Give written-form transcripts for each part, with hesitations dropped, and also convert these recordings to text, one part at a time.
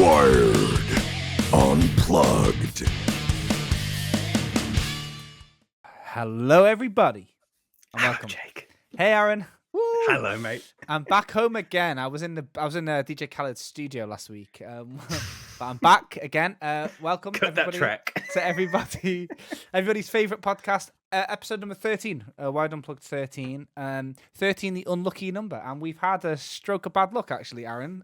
Wired Unplugged. Hello, everybody, and welcome. Jake. Hey, Aaron. Woo! Hello, mate. I'm back home again. I was in DJ Khaled's studio last week, but I'm back again. Welcome, Cut everybody, that track. to everybody's favorite podcast, episode number 13, Wired Unplugged 13. 13, the unlucky number, and we've had a stroke of bad luck, actually, Aaron.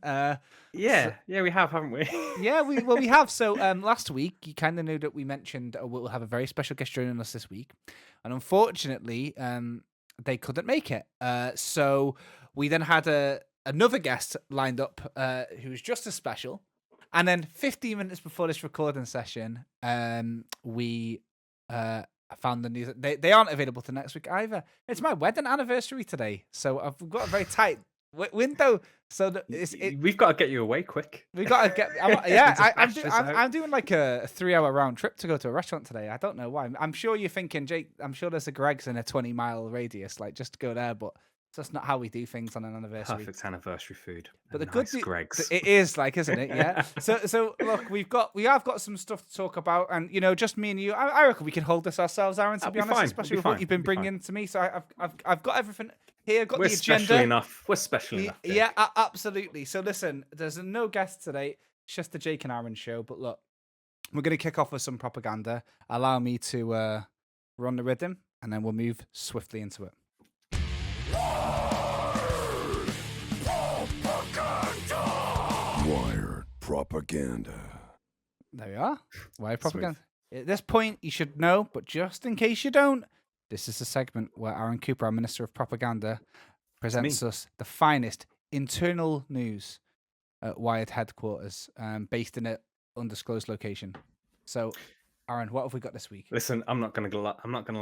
Yeah, we have, haven't we? Yeah, we have. So last week, you kind of knew that we mentioned we'll have a very special guest joining us this week, and unfortunately, they couldn't make it. So we then had another guest lined up who was just as special, and then 15 minutes before this recording session, we found the news that they aren't available to next week either. It's my wedding anniversary today, so I've got a very tight window. So We've got to get you away quick. we got to get. I'm doing like a 3-hour round trip to go to a restaurant today. I don't know why. I'm sure you're thinking, Jake. I'm sure there's a Greg's in a 20-mile radius, like just to go there. But that's not how we do things on an anniversary. Perfect anniversary food. But the nice good Greg's. it is like, isn't it? Yeah. So look, we have got some stuff to talk about, and just me and you. I reckon we can hold this ourselves, Aaron. To be honest, especially with what you've been bringing to me. So I've got everything here. Got We're the agenda. special enough. We're special enough. Jake. Yeah, absolutely. So listen, there's no guest today. It's just the Jake and Aaron show. But look, we're going to kick off with some propaganda. Allow me to run the rhythm, and then we'll move swiftly into it. Wired Propaganda. There we are. Why propaganda? At this point, you should know, but just in case you don't, this is a segment where Aaron Cooper, our Minister of Propaganda, presents us the finest internal news at Wired headquarters, based in an undisclosed location. So, Aaron, what have we got this week? Listen, I'm not gonna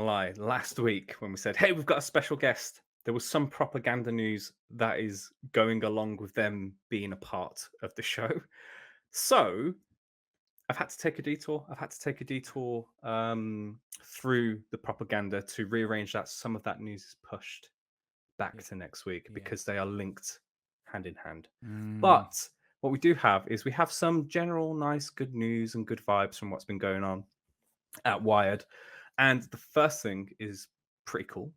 lie. Last week when we said, "Hey, we've got a special guest," there was some propaganda news that is going along with them being a part of the show. So I've had to take a detour. Through the propaganda to rearrange that. Some of that news is pushed back to next week because they are linked hand in hand. But what we do have is we have some general nice good news and good vibes from what's been going on at Wired. And the first thing is pretty cool.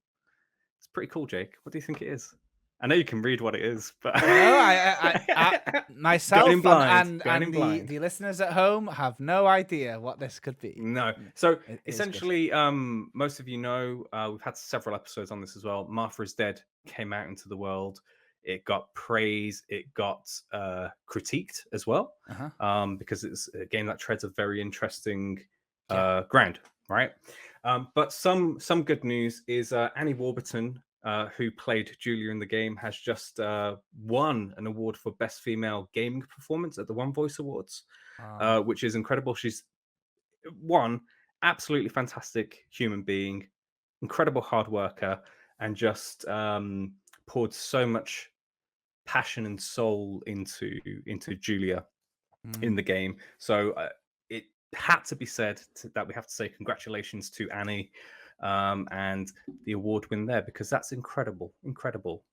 It's pretty cool, Jake. What do you think it is? I know you can read what it is, but I myself Going blind, and the listeners at home have no idea what this could be. No. So It is essentially, most of you know, we've had several episodes on this as well. Martha is Dead came out into the world. It got praise. It got critiqued as well, because it's a game that treads a very interesting ground, right? But some good news is Annie Warburton, who played Julia in the game, has just won an award for Best Female Gaming Performance at the One Voice Awards, which is incredible. She's one absolutely fantastic human being, incredible hard worker, and just poured so much passion and soul into Julia in the game. So it had to be said that we have to say congratulations to Annie. And the award win there, because that's incredible.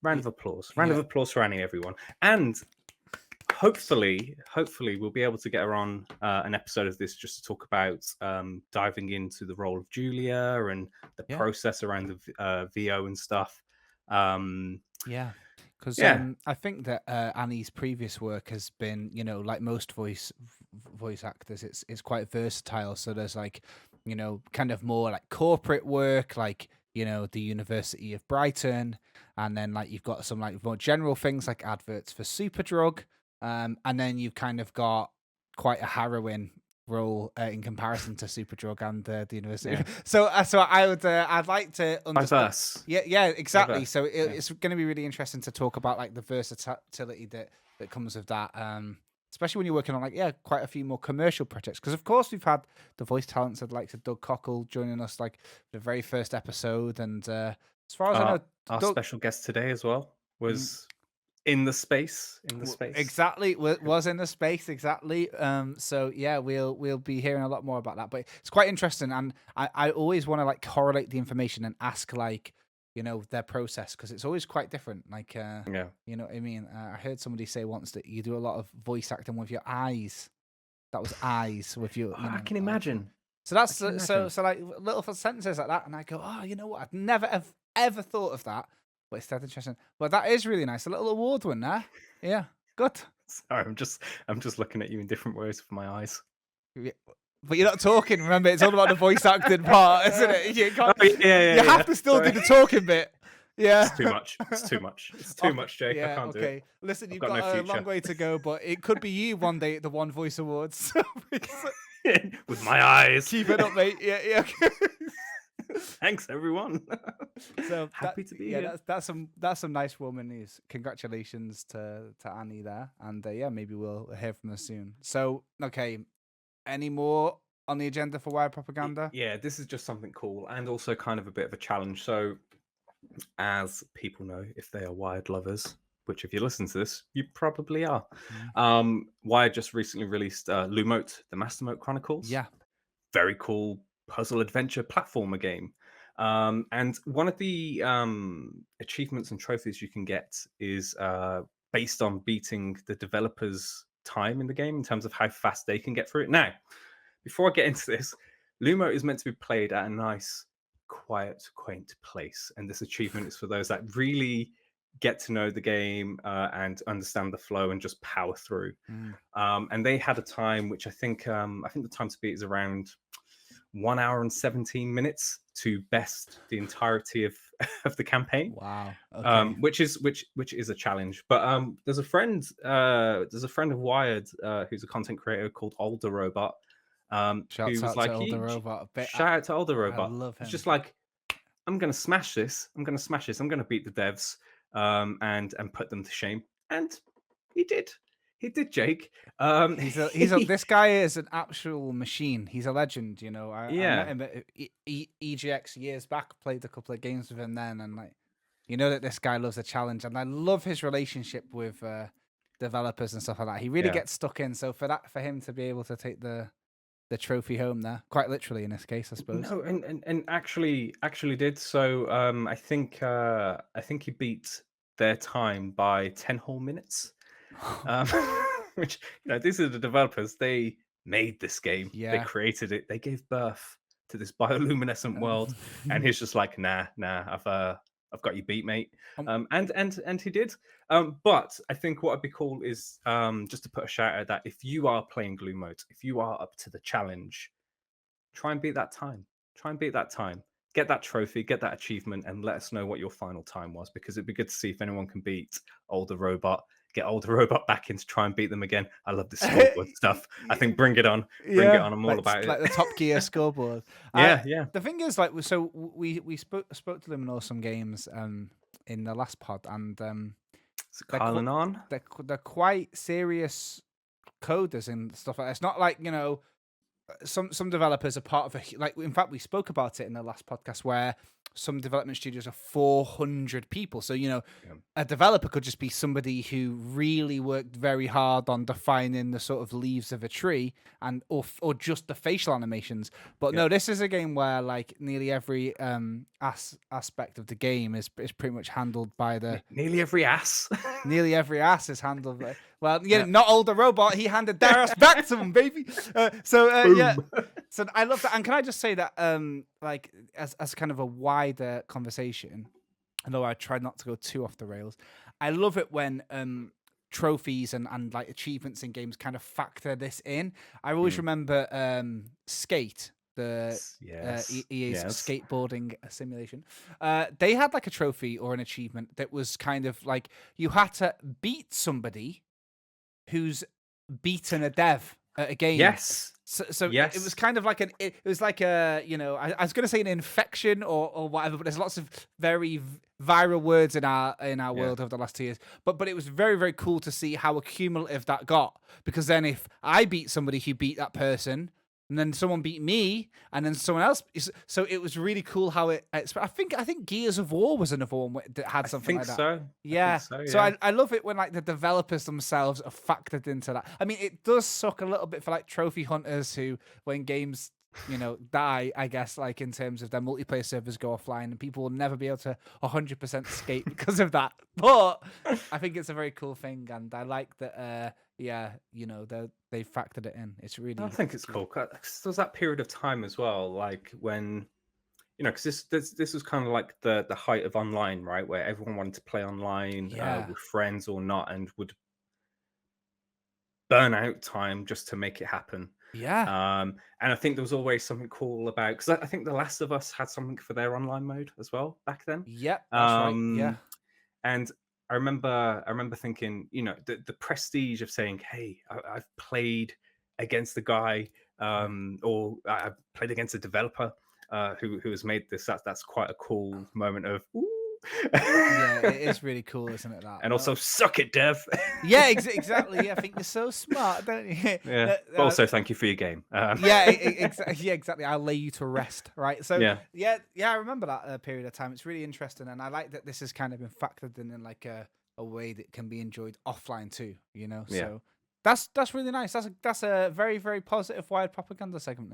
Round of applause for Annie, everyone. And hopefully we'll be able to get her on an episode of this just to talk about diving into the role of Julia and the process around the VO and stuff. Because I think that Annie's previous work has been, like most voice actors, it's quite versatile. So there's like, kind of more like corporate work, like, the University of Brighton. And then like you've got some like more general things like adverts for Superdrug. And then you've kind of got quite a harrowing role in comparison to Superdrug and the University. Yeah. So I'd like to understand. Diverse. Yeah, exactly. Diverse. So it's going to be really interesting to talk about like the versatility that comes with that. Especially when you're working on quite a few more commercial projects, because of course we've had the voice talents of like Doug Cockle joining us like the very first episode, and as far as I know, our special guest today as well was in the space. Exactly, was in the space exactly. So yeah, we'll be hearing a lot more about that, but it's quite interesting, and I always want to like correlate the information and ask like their process, because it's always quite different. Like, Yeah. you know what I mean? I heard somebody say once that you do a lot of voice acting with your eyes. That was eyes with your. I can imagine. So that's can so imagine. so like little sentences like that, and I go, oh, you know what? I'd never have ever thought of that, but it's dead interesting. But that is really nice. A little award win there. Yeah, good. Sorry, I'm just looking at you in different ways with my eyes. Yeah, but you're not talking. Remember, it's all about the voice acting part, isn't it? You can't. Oh, yeah, You have to still Sorry. do the talking bit. Yeah. It's too much. It's too much. It's too much, Jake. I can't do it. Listen, you've got got, no a future. long way to go, but it could be you one day at the One Voice Awards. With my eyes. Keep it up, mate. Yeah. Thanks, everyone. So Happy to be here. that's some nice woman news. Congratulations to Annie there, and maybe we'll hear from her soon. So okay, any more on the agenda for Wired Propaganda? Yeah, this is just something cool and also kind of a bit of a challenge. So, as people know, if they are Wired lovers, which if you listen to this, you probably are. Wired just recently released Lumo, the Mastermote Chronicles. Yeah, very cool puzzle adventure platformer game. And one of the achievements and trophies you can get is based on beating the developers' time in the game in terms of how fast they can get through it. Now, before I get into this, Lumo is meant to be played at a nice, quiet, quaint place. And this achievement is for those that really get to know the game and understand the flow and just power through. And they had a time which I think the time to beat is around 1 hour and 17 minutes to best the entirety of the campaign. Wow. Okay. Which is a challenge. But there's a friend of Wired who's a content creator called Older Robot. Shouts out to Older Robot. Shout out to Older Robot. I love him. It's just like, I'm gonna smash this. I'm gonna beat the devs and put them to shame. And he did. He did, Jake. This guy is an actual machine. He's a legend, I met him at EGX years back, played a couple of games with him then, and that this guy loves a challenge, and I love his relationship with developers and stuff like that. He really gets stuck in. So for him to be able to take the trophy home there, quite literally in this case, I suppose. No, and actually did. So I think he beat their time by 10 whole minutes. Which, these are the developers. They made this game. Yeah. They created it. They gave birth to this bioluminescent world, and he's just like, nah, I've got you beat, mate. And he did. But I think what would be cool is just to put a shout out that if you are playing Glue Mode, if you are up to the challenge, try and beat that time. Get that trophy, get that achievement, and let us know what your final time was, because it'd be good to see if anyone can beat Older Robot. Get Older Robot back in to try and beat them again. I love this scoreboard stuff. I think bring it on. Bring it on. I'm all about it. Like the Top Gear scoreboard. Yeah. The thing is, so we spoke to them in Awesome Games in the last pod, and Kyle and on. They're quite serious coders and stuff like that. It's not like, some developers are part of in fact, we spoke about it in the last podcast where some development studios are 400 people. So, a developer could just be somebody who really worked very hard on defining the sort of leaves of a tree or just the facial animations. But no, this is a game where nearly every aspect of the game is pretty much handled by nearly every ass. Nearly every ass is handled by, not Older Robot. He handed their ass back to him, baby. So I love that. And can I just say that as kind of a wider conversation, although I try not to go too off the rails, I love it when trophies and achievements in games kind of factor this in. I always remember Skate, the EA's skateboarding simulation. They had a trophy or an achievement that was kind of you had to beat somebody who's beaten a dev at a game. Yes. So it was kind of I was going to say an infection or whatever, but there's lots of very viral words in our world over the last 2 years. But it was very, very cool to see how accumulative that got, because then if I beat somebody who beat that person, and then someone beat me, and then someone else. So it was really cool how it. I think Gears of War was another one that had something like that. So. Yeah. I think so. So I love it when the developers themselves are factored into that. I mean, it does suck a little bit for trophy hunters who, when games die, I guess, like in terms of their multiplayer servers go offline and people will never be able to 100% escape because of that. But I think it's a very cool thing, and I like that. They factored it in. It's I really. think it's cool. 'Cause there's that period of time as well, like when because this was kind of like the height of online, right, where everyone wanted to play online Yeah. with friends or not, and would burn out time just to make it happen. Yeah. And I think there was always something cool about because I think The Last of Us had something for their online mode as well back then. Yep. That's right. Yeah. And I remember thinking, the prestige of saying, "Hey, I've played against the guy, or I've played against a developer who has made this." That's quite a cool moment of, ooh. Yeah, it is really cool, isn't it? That And also, suck it, Dev. yeah, exactly. Yeah, I think you're so smart, don't you? Yeah. But also, thank you for your game. Yeah, exactly. I'll lay you to rest, right? So Yeah. I remember that period of time. It's really interesting, and I like that this has kind of been factored in like a way that can be enjoyed offline too. Yeah. So that's really nice. That's a very, very positive Wired propaganda segment.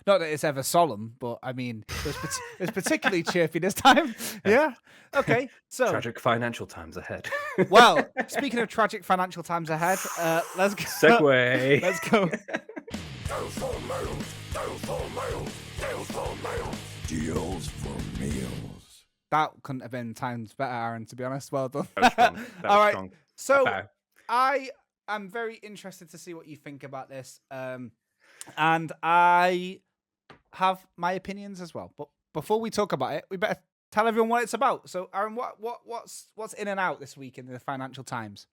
Not that it's ever solemn, but I mean it was particularly chirpy this time. Yeah. Okay. So Tragic financial times ahead. well, speaking of tragic financial times ahead, let's go. Segue. Let's go. Deals for meals. That couldn't have been times better, Aaron, to be honest. Well done. That was strong. That All was right. strong. So Bow. I am very interested to see what you think about this. And I have my opinions as well. But before we talk about it, we better tell everyone what it's about. So Aaron, what's in and out this week in the Financial Times?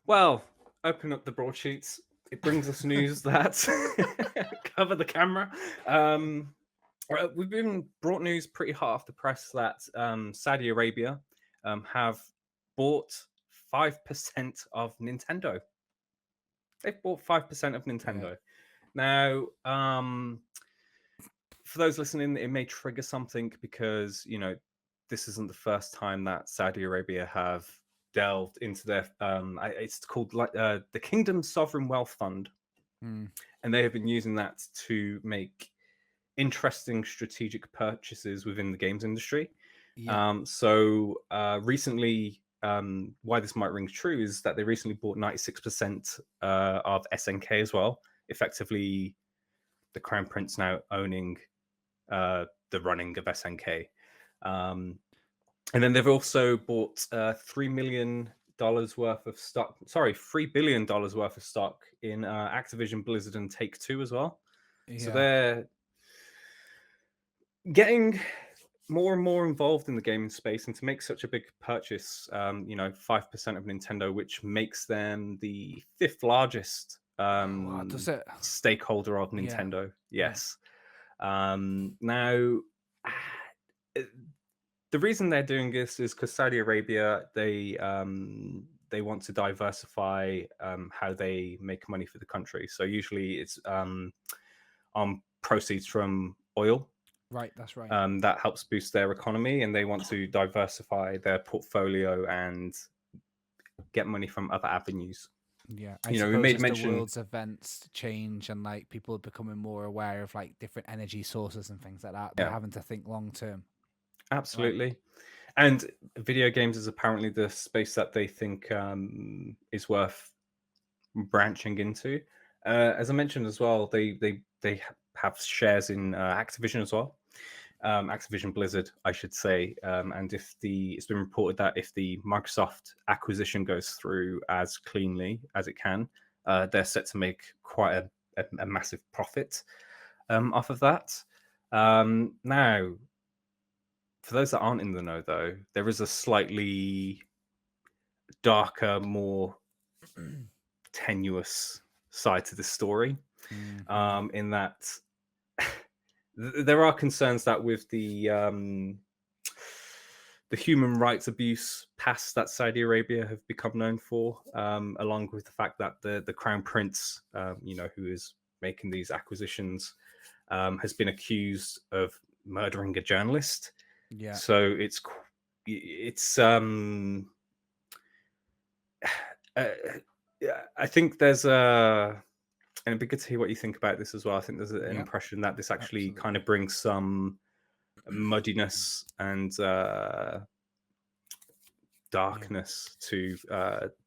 Well, open up the broadsheets. It brings us news that cover the camera. We've been brought news pretty hot off the press that Saudi Arabia have bought 5% of Nintendo. They've bought 5% of Nintendo. Yeah. Now, for those listening, it may trigger something because, this isn't the first time that Saudi Arabia have delved into their, it's called the Kingdom's Sovereign Wealth Fund. And they have been using that to make interesting strategic purchases within the games industry. Yeah. Recently, why this might ring true is that they recently bought 96% of SNK as well. Effectively, the Crown Prince now owning the running of SNK. And then they've also bought $3 million worth of stock. Sorry, $3 billion worth of stock in Activision, Blizzard, and Take-Two as well. Yeah. So they're getting more and more involved in the gaming space, and to make such a big purchase, 5% of Nintendo, which makes them the 5th largest stakeholder of Nintendo. Yeah. Yes. Yeah. Now, the reason they're doing this is because Saudi Arabia, they want to diversify how they make money for the country. So usually it's on proceeds from oil. Right, that's right. That helps boost their economy, and they want to diversify their portfolio and get money from other avenues. Yeah, I suppose we made mention the world's events change and like people are becoming more aware of like different energy sources and things like that. They're having to think long term. Absolutely. Right. And video games is apparently the space that they think is worth branching into. As I mentioned as well, they have shares in Activision as well. Activision Blizzard, I should say. And it's been reported that if the Microsoft acquisition goes through as cleanly as it can, they're set to make quite a massive profit off of that. Now, for those that aren't in the know, though, there is a slightly darker, more tenuous side to this story. In that there are concerns that with the human rights abuse past that Saudi Arabia have become known for, along with the fact that the Crown Prince, who is making these acquisitions, has been accused of murdering a journalist. Yeah. So it's I think there's a it'd be good to hear what you think about this as well. I think there's an Yeah, impression that this actually absolutely. kind of brings some muddiness and Yeah. darkness to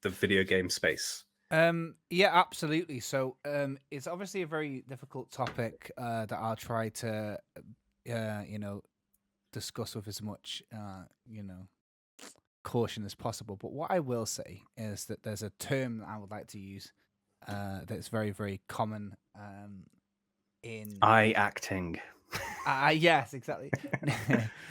the video game space. Yeah, absolutely. So, it's obviously a very difficult topic that I'll try to, you know, discuss with as much, caution as possible. But what I will say is that there's a term that I would like to use that's very, very common in. Eye acting. Yes, exactly.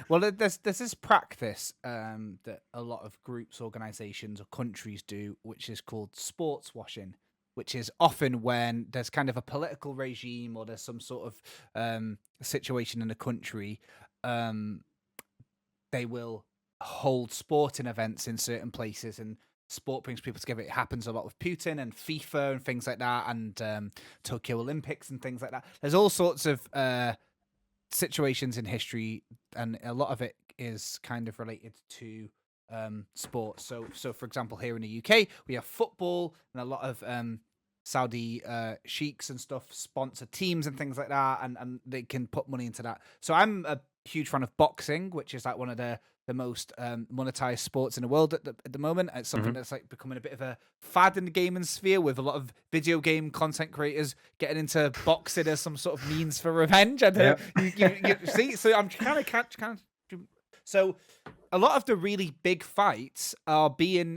Well, there's this practice that a lot of groups, organizations, or countries do, which is called sports washing, which is often when there's kind of a political regime or there's some sort of situation in a country. Um, they will hold sporting events in certain places, and sport brings people together. It happens a lot with Putin and FIFA and things like that, and Tokyo Olympics and things like that. There's all sorts of situations in history, and a lot of it is kind of related to sports. So for example, here in the UK, we have football, and a lot of Saudi sheiks and stuff sponsor teams and things like that, and they can put money into that. So I'm a huge fan of boxing, which is like one of the most monetized sports in the world at the moment. It's something Mhm. that's like becoming a bit of a fad in the gaming sphere, with a lot of video game content creators getting into boxing as some sort of means for revenge. And Yeah. you see, so I'm kind of so a lot of the really big fights are being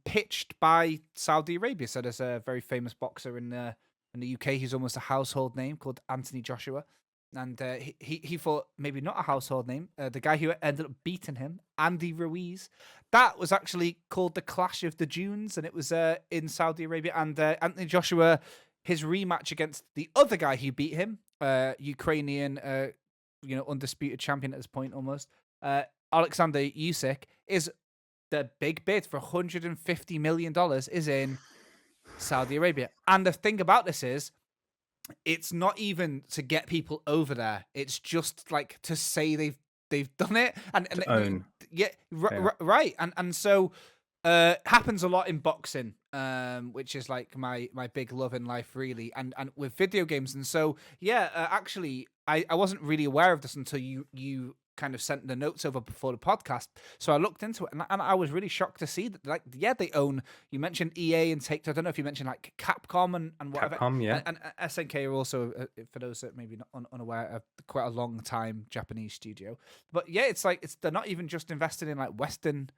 pitched by Saudi Arabia. So there's a very famous boxer in the UK. He's almost a household name, called Anthony Joshua. And he thought maybe not a household name. The guy who ended up beating him, Andy Ruiz, that was actually called the Clash of the Dunes, and it was in Saudi Arabia. And Anthony Joshua, his rematch against the other guy who beat him, Ukrainian, undisputed champion at this point almost, Alexander Usyk, is the big bid for $150 million is in Saudi Arabia. And the thing about this is, it's not even to get people over there. It's just like to say they've done it, and To own. yeah, Yeah. right. And so happens a lot in boxing, which is like my big love in life, really, and with video games. And so yeah, actually, I wasn't really aware of this until you kind of sent the notes over before the podcast. So I looked into it, and I was really shocked to see that, like, yeah, they own. You mentioned EA and Take-Two. I don't know if you mentioned like Capcom and whatever. Capcom, yeah. And SNK are also, for those that maybe not unaware, quite a long time Japanese studio. But yeah, it's like they're not even just invested in like Western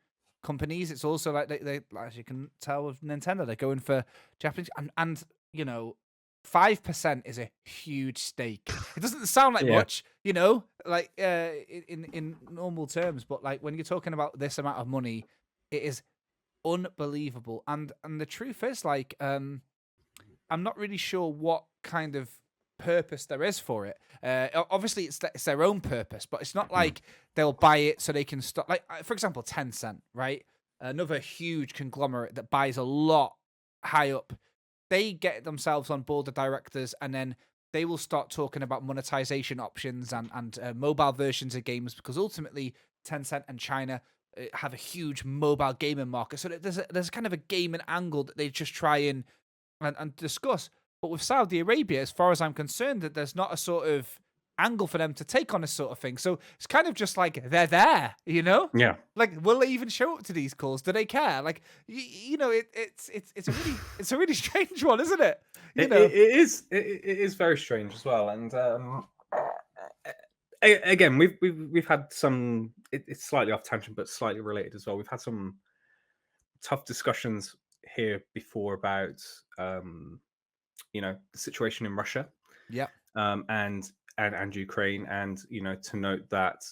companies. It's also like they as you can tell with Nintendo, they're going for Japanese, and 5% is a huge stake. It doesn't sound like Yeah. much, like in normal terms, but like when you're talking about this amount of money, it is unbelievable. And the truth is, like, I'm not really sure what kind of purpose there is for it. Obviously, it's their own purpose, but it's not like they'll buy it so they can stop. Like, for example, Tencent, right? Another huge conglomerate that buys a lot high up. They get themselves on board the directors, and then they will start talking about monetization options and mobile versions of games, because ultimately Tencent and China have a huge mobile gaming market. So there's kind of a gaming angle that they just try and discuss. But with Saudi Arabia, as far as I'm concerned, that there's not a sort of angle for them to take on this sort of thing. So it's kind of just like they're there, Yeah. Like, will they even show up to these calls? Do they care? Like, it's a really strange one, isn't it? It is very strange as well. And again, we've had some. It's slightly off tangent, but slightly related as well. We've had some tough discussions here before about the situation in Russia, Yeah, and Ukraine, and to note that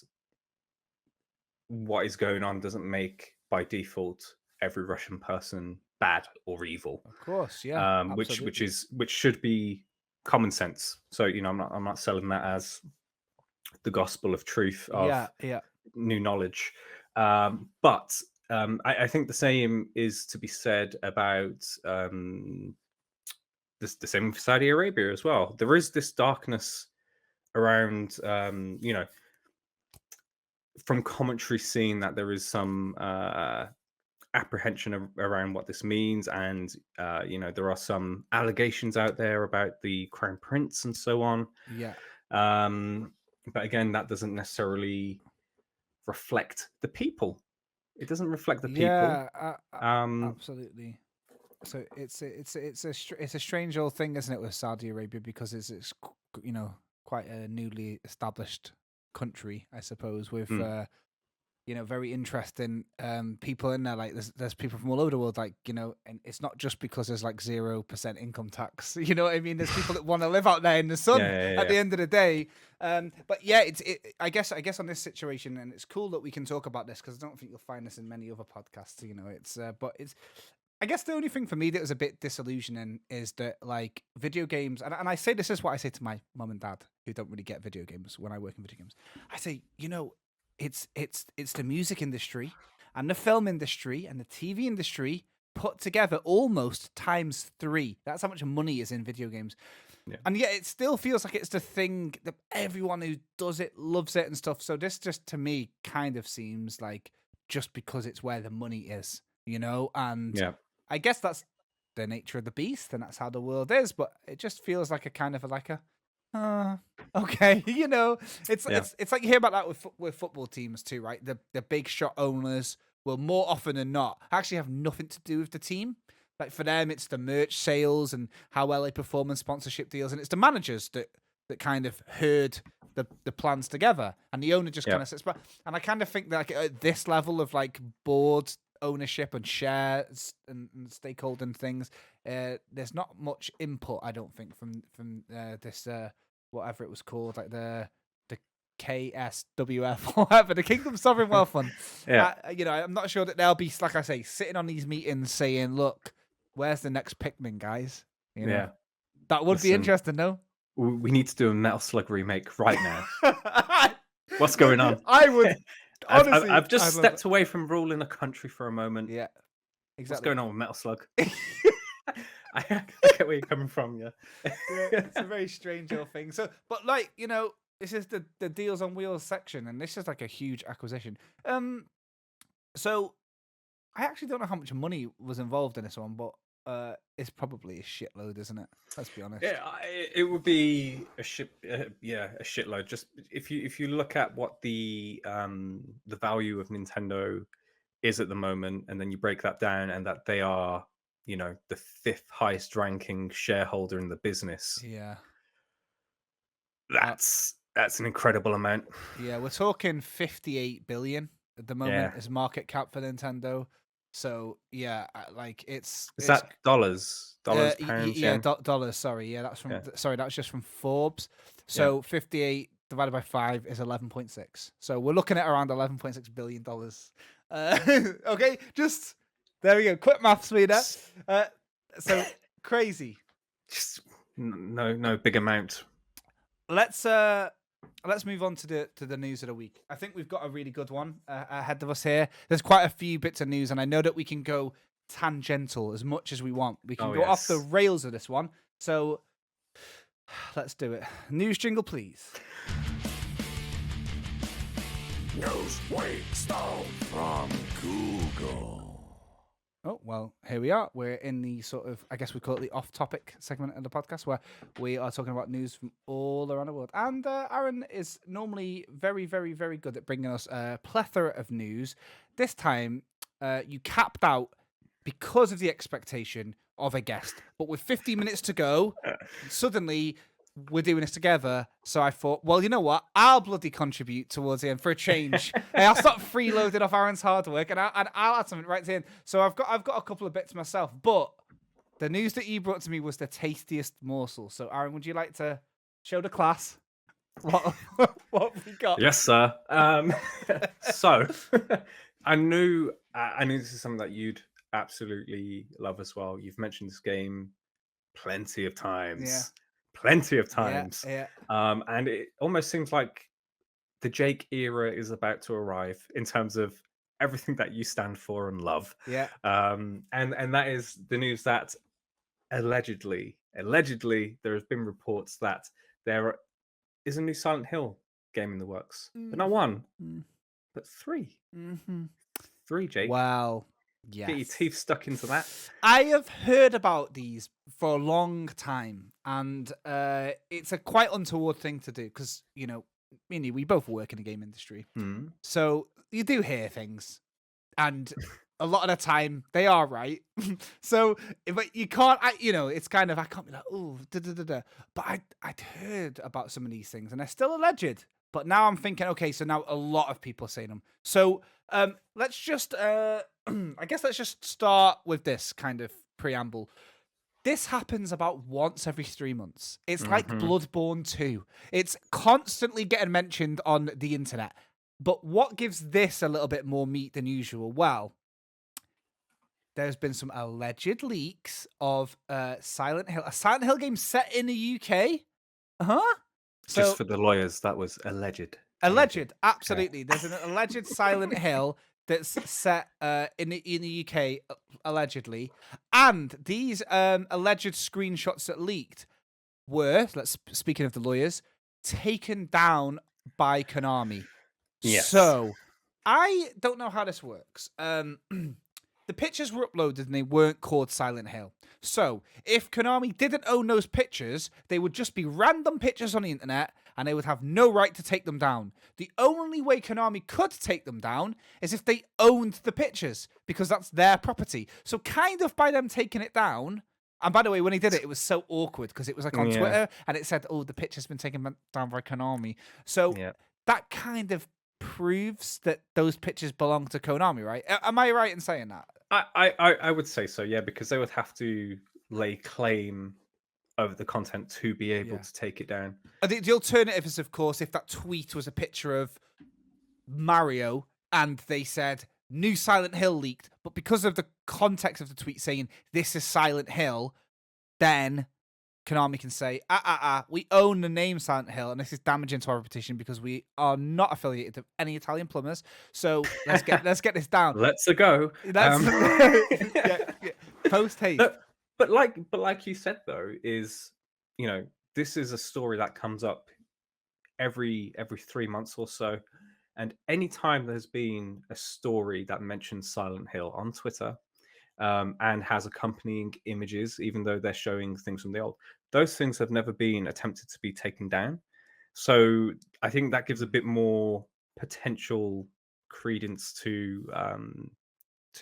what is going on doesn't make by default every Russian person bad or evil, of course. Yeah, which should be common sense. So I'm not selling that as the gospel of truth of yeah, new knowledge, but I think the same is to be said about the same with Saudi Arabia as well. There is this darkness around, from commentary seeing that there is some apprehension around what this means, and there are some allegations out there about the crown prince and so on. Yeah. But again, that doesn't necessarily reflect the people. It doesn't reflect the people. Absolutely. So it's a strange old thing, isn't it, with Saudi Arabia, because it's quite a newly established country, I suppose, with very interesting people in there. Like there's people from all over the world, like, and it's not just because there's like 0% income tax. You know what I mean? There's people that want to live out there in the sun at the end of the day. But yeah, I guess on this situation, and it's cool that we can talk about this, because I don't think you'll find this in many other podcasts. I guess the only thing for me that was a bit disillusioning is that, like, video games, and I say this is what I say to my mum and dad, who don't really get video games when I work in video games. I say, it's the music industry and the film industry and the TV industry put together almost times 3. That's how much money is in video games. Yeah. And yet it still feels like it's the thing that everyone who does it loves it and stuff. So this just, to me, kind of seems like just because it's where the money is, and Yeah. I guess that's the nature of the beast, and that's how the world is. But it just feels like a kind of okay, it's like you hear about that with football teams too, right? The big shot owners will more often than not actually have nothing to do with the team. Like for them, it's the merch sales and how well they perform in sponsorship deals, and it's the managers that kind of herd the plans together, and the owner just kind of sits back. And I kind of think that, like, at this level of like board ownership and shares and stakeholding things, there's not much input, I don't think, from this whatever it was called, like the KSWF or whatever, the Kingdom Sovereign Wealth Fund. I'm not sure that they'll be, like I say, sitting on these meetings saying, look, where's the next Pikmin, guys? That would be interesting, no? We need to do a Metal Slug remake right now. What's going on? I would. Honestly, I've just stepped away from ruling a country for a moment. Yeah, exactly. What's going on with Metal Slug? I get where you're coming from. Yeah, it's a very strange little thing. So, but like, this is the Deals on Wheels section, and this is like a huge acquisition. So I actually don't know how much money was involved in this one, but it's probably a shitload, isn't it? Let's be honest. Yeah, it would be a shitload. Just if you look at what the value of Nintendo is at the moment, and then you break that down, and that they are, the 5th highest ranking shareholder in the business. Yeah, that's an incredible amount. Yeah, we're talking 58 billion at the moment as market cap for Nintendo. So yeah, like it's that dollars, pounds, dollars. Sorry, yeah, that's from that's just from Forbes. So 58 divided by 5 is 11.6. So we're looking at around 11.6 billion dollars. Okay, just there we go. Quick maths, reader. So crazy. Just no big amount. Let's move on to the news of the week. I think we've got a really good one ahead of us here. There's quite a few bits of news, and I know that we can go tangential as much as we want. We can go off the rails of this one. So let's do it. News jingle, please. Newsweek stuff from Google. Oh, well, here we are. We're in the sort of, I guess we call it the off-topic segment of the podcast, where we are talking about news from all around the world. And Aaron is normally very, very, very good at bringing us a plethora of news. This time, you capped out because of the expectation of a guest. But with 50 minutes to go, suddenly we're doing this together. So I thought, well, you know what? I'll bloody contribute towards the end for a change. I'll stop freeloading off Aaron's hard work, and I'll add something right to the end. So I've got a couple of bits myself. But the news that you brought to me was the tastiest morsel. So Aaron, would you like to show the class what we got? Yes, sir. So I knew this is something that you'd absolutely love as well. You've mentioned this game plenty of times. Yeah. Plenty of times. Yeah. And it almost seems like the Jake era is about to arrive in terms of everything that you stand for and love. Yeah. And that is the news that allegedly there has been reports that there is a new Silent Hill game in the works. But not one, but 3. Mm-hmm. 3, Jake. Wow. Get your Yes. teeth stuck into that. I have heard about these for a long time, and it's a quite untoward thing to do because, you know, me and you, we both work in the game industry. Mm. So you do hear things, and a lot of the time they are right. So, but you can't, you know, it's kind of, I can't be like, oh, da da da da. But I'd heard about some of these things, and they're still alleged. But now I'm thinking, okay, so now a lot of people are saying them. So let's just, I guess let's just start with this kind of preamble. This happens about once every 3 months. It's like Bloodborne 2. It's constantly getting mentioned on the internet. But what gives this a little bit more meat than usual? Well, there's been some alleged leaks of Silent Hill, a Silent Hill game set in the UK. Huh? Just for the lawyers, that was alleged. Alleged, absolutely. There's an alleged Silent Hill that's set in the UK, allegedly, and these alleged screenshots that leaked were, speaking of the lawyers, taken down by Konami. Yes. So I don't know how this works. The pictures were uploaded and they weren't called Silent Hill. So if Konami didn't own those pictures, they would just be random pictures on the internet and they would have no right to take them down. The only way Konami could take them down is if they owned the pictures, because that's their property. So kind of by them taking it down, and by the way, when he did it, it was so awkward because it was like on Twitter and it said, oh, the picture's been taken down by Konami. So that kind of proves that those pictures belong to Konami, right? Am I right in saying that? I would say so, yeah, because they would have to lay claim over the content to be able to take it down. The alternative is, of course, if that tweet was a picture of Mario and they said new Silent Hill leaked, but because of the context of the tweet saying this is Silent Hill, then Konami can say, we own the name Silent Hill, and this is damaging to our reputation because we are not affiliated with any Italian plumbers. So let's get this down. Let's go. Post haste. But like you said though, is, you know, this is a story that comes up every 3 months or so, and anytime there's been a story that mentions Silent Hill on Twitter, and has accompanying images, even though they're showing things from the old, those things have never been attempted to be taken down. So I think that gives a bit more potential credence to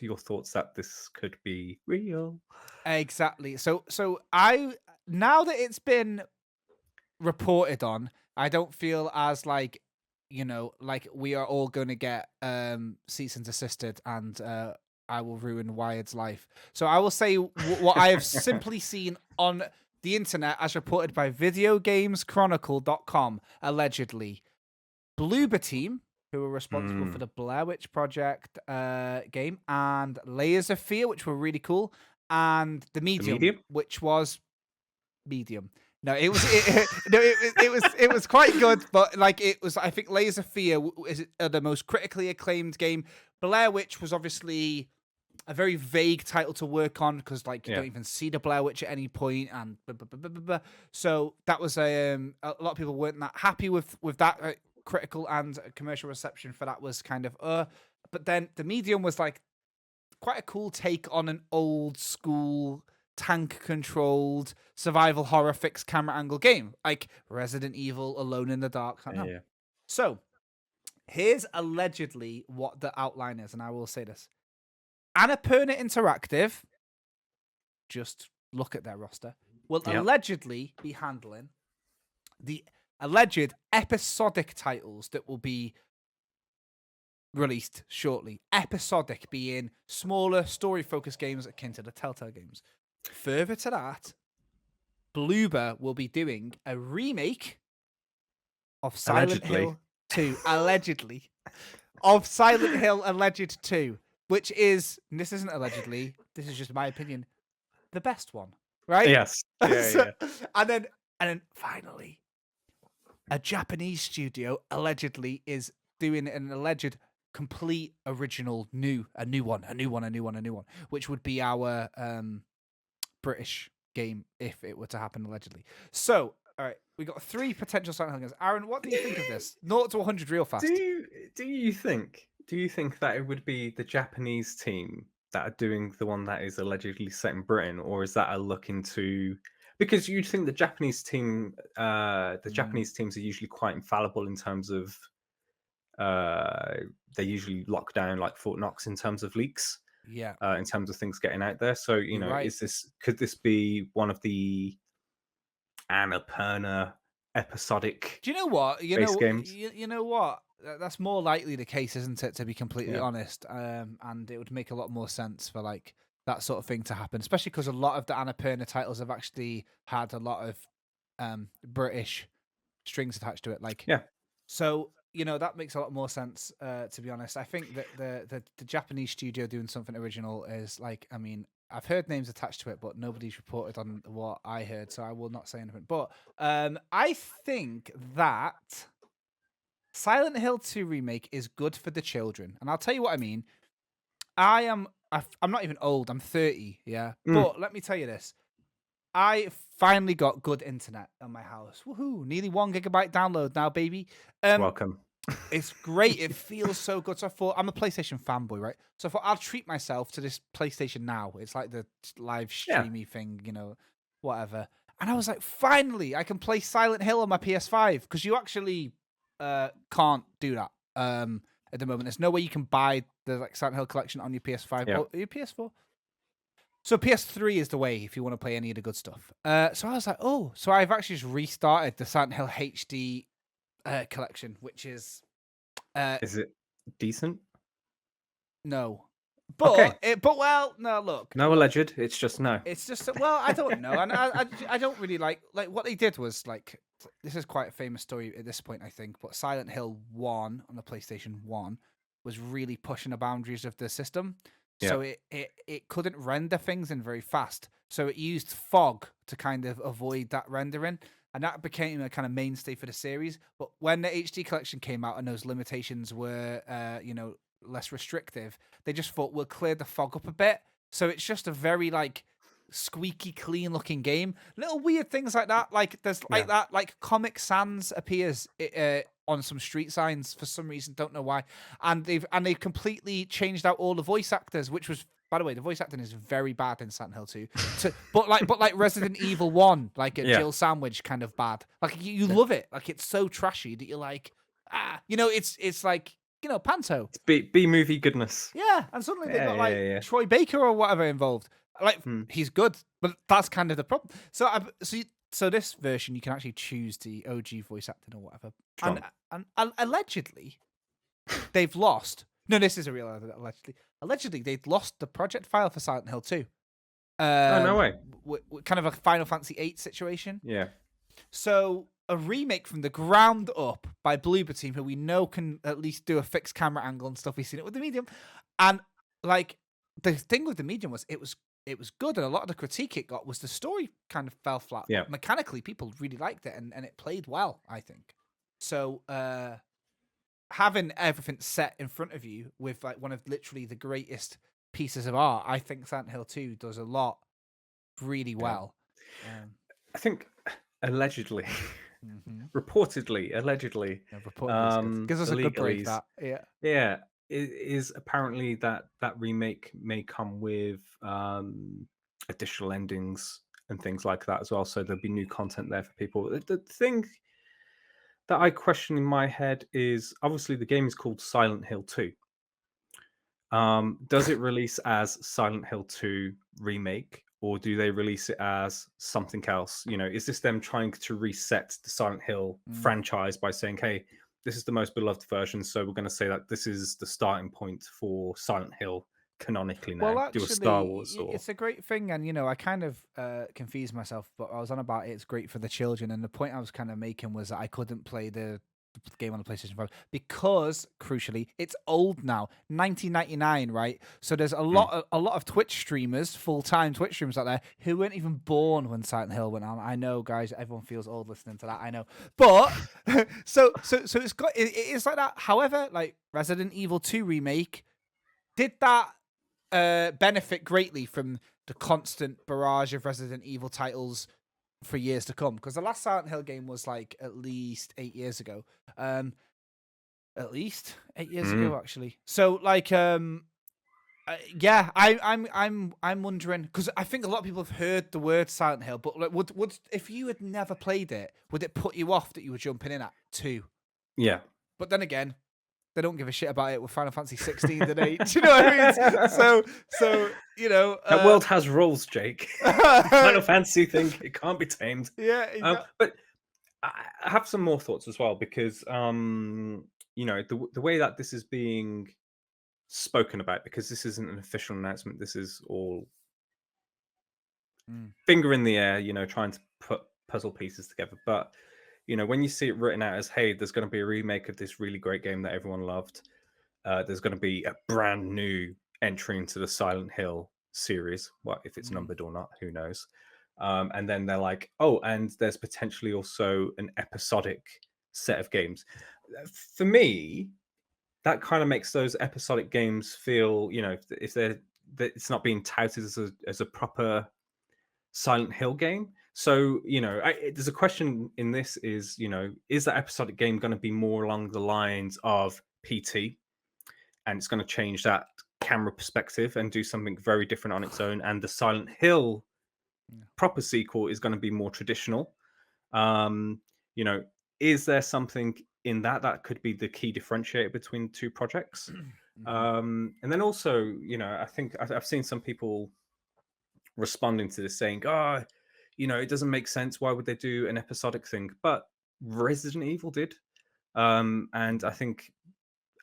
your thoughts that this could be real. Exactly. So I, now that it's been reported on, I don't feel as like, you know, like we are all going to get cease and desisted and I will ruin Wired's life. So I will say what I have simply seen on the internet as reported by videogameschronicle.com, allegedly. Bloober Team, who were responsible for the Blair Witch Project game, and Layers of Fear, which were really cool, and The Medium? Which was medium. No, it was quite good, but like it was, I think Layers of Fear is the most critically acclaimed game. Blair Witch was obviously a very vague title to work on because like you don't even see the Blair Witch at any point, and so that was a lot of people weren't that happy with that critical and commercial reception for that was kind of but then The Medium was like quite a cool take on an old school tank controlled survival horror fixed camera angle game like Resident Evil, Alone in the Dark. So here's allegedly what the outline is, and I will say this. Annapurna Interactive, just look at their roster, will allegedly be handling the alleged episodic titles that will be released shortly. Episodic being smaller, story-focused games akin to the Telltale games. Further to that, Bloober will be doing a remake of Silent Hill 2, allegedly, of Silent Hill Alleged 2. Which is, and this isn't allegedly, this is just my opinion, the best one, right? Yes. And then finally, a Japanese studio allegedly is doing an alleged complete original a new one, which would be our British game if it were to happen allegedly. So, all right, we got 3 potential Silent Hill games. Aaron, what do you think of this? 0 to 100 real fast. Do you think that it would be the Japanese team that are doing the one that is allegedly set in Britain, or is that a look into? Because you'd think the Japanese teams are usually quite infallible in terms of they usually lock down like Fort Knox in terms of leaks, Yeah, in terms of things getting out there. So you're right. could this be one of the Annapurna episodic Do you know what? base games? You know what? That's more likely the case, isn't it? To be completely Yeah, honest, and it would make a lot more sense for like that sort of thing to happen, especially because a lot of the Annapurna titles have actually had a lot of British strings attached to it. Like, yeah, so that makes a lot more sense. To be honest, I think that the Japanese studio doing something original is like, I mean, I've heard names attached to it, but nobody's reported on what I heard, so I will not say anything. But I think that Silent Hill 2 remake is good for the children, and I'll tell you what I mean. I'm not even old. I'm 30. Yeah, Mm, but let me tell you this. I finally got good internet on my house. Woohoo! Nearly 1 GB download now, baby. Um, welcome. it's great. It feels so good. So I thought, I'm a PlayStation fanboy, right? So I thought I'll treat myself to this PlayStation Now. It's like the live Yeah, streamy thing, whatever. And I was like, finally, I can play Silent Hill on my PS5 because you actually can't do that at the moment. There's no way you can buy the like Silent Hill collection on your PS5 yeah. or your PS4. So PS3 is the way if you want to play any of the good stuff. So I was like, oh, so I've actually just restarted the Silent Hill HD collection, which is Is it decent? no, Okay, but well, no, look, no alleged. It's just no. it's just well, I don't know, and I don't really like what they did was like this is quite a famous story at this point, I think, but Silent Hill 1 on the PlayStation 1 was really pushing the boundaries of the system. Yeah, So it couldn't render things in very fast. So it used fog to kind of avoid that rendering. And that became a kind of mainstay for the series. But when the HD collection came out and those limitations were less restrictive, they just thought we'll clear the fog up a bit. So it's just a very like squeaky clean looking game. Little weird things like that. Like there's yeah. like that, like Comic Sans appears on some street signs for some reason, don't know why. And they've completely changed out all the voice actors, which was, by the way, the voice acting is very bad in Silent Hill 2. But like Resident Evil 1, like a Yeah. Jill Sandwich kind of bad. Like you love it. Like it's so trashy that you're like, it's like, panto. It's B movie goodness. Yeah, and suddenly they Yeah, got like yeah. Troy Baker or whatever involved. Like Hmm. he's good, but that's kind of the problem. So this version you can actually choose the OG voice acting or whatever. Strong. And allegedly they've lost. No, this is a real allegedly. Allegedly they've lost the project file for Silent Hill 2. Oh, no way. Kind of a Final Fantasy VIII situation. Yeah. So a remake from the ground up by Bloober Team, who we know can at least do a fixed camera angle and stuff. We've seen it with the medium, and like the thing with the medium was it was good, and a lot of the critique it got was the story kind of fell flat. Yeah. Mechanically, people really liked it, and it played well, I think. So having everything set in front of you with like one of literally the greatest pieces of art, I think Silent Hill 2 does a lot really well. I think allegedly, reportedly, allegedly, Gives us a good break. legalese. That Yeah, it is apparently that remake may come with additional endings and things like that as well. So there'll be new content there for people. The thing that I question in my head is obviously the game is called Silent Hill 2. Does it release as Silent Hill 2 remake, or do they release it as something else? Is this them trying to reset the Silent Hill franchise by saying, hey, this is the most beloved version, so we're going to say that this is the starting point for Silent Hill canonically now? Well, actually, do a Star Wars or... it's a great thing, and I kind of confused myself, but I was on about it's great for the children, and the point I was kind of making was that I couldn't play the game on the PlayStation 5 because, crucially, it's old now, 1999, right? So there's a lot of Twitch streamers, full-time Twitch streamers out there who weren't even born when Silent Hill went on. I know, guys, everyone feels old listening to that. I know, but so it's got it's like that. However, like Resident Evil 2 remake did that benefit greatly from the constant barrage of Resident Evil titles for years to come, because the last Silent Hill game was like at least 8 years ago. At least 8 years ago, actually. So like Yeah, I'm wondering because I think a lot of people have heard the word Silent Hill, but like, would if you had never played it, would it put you off that you were jumping in at 2? Yeah. But then again, they don't give a shit about it with Final Fantasy 16, do they? Do you know what I mean? So you know, That world has rules, Jake. Final Fantasy thing, it can't be tamed. Yeah, exactly. But I have some more thoughts as well because you know, the way that this is being spoken about, because this isn't an official announcement, this is all finger in the air, you know, trying to put puzzle pieces together. But you know, when you see it written out as, hey, there's going to be a remake of this really great game that everyone loved, there's going to be a brand new entry into the Silent Hill series. What if it's numbered or not? Who knows? And then they're like, oh, and there's potentially also an episodic set of games. For me, that kind of makes those episodic games feel, you know, if it's not being touted as a proper Silent Hill game. So, you know, there's a question in this is, you know, is that episodic game going to be more along the lines of PT, and it's going to change that camera perspective and do something very different on its own, and the Silent Hill proper sequel is going to be more traditional? You know, is there something in that could be the key differentiator between the two projects? And then also, you know, I think I've seen some people responding to this saying, oh, you know, it doesn't make sense, why would they do an episodic thing? But Resident Evil did, and I think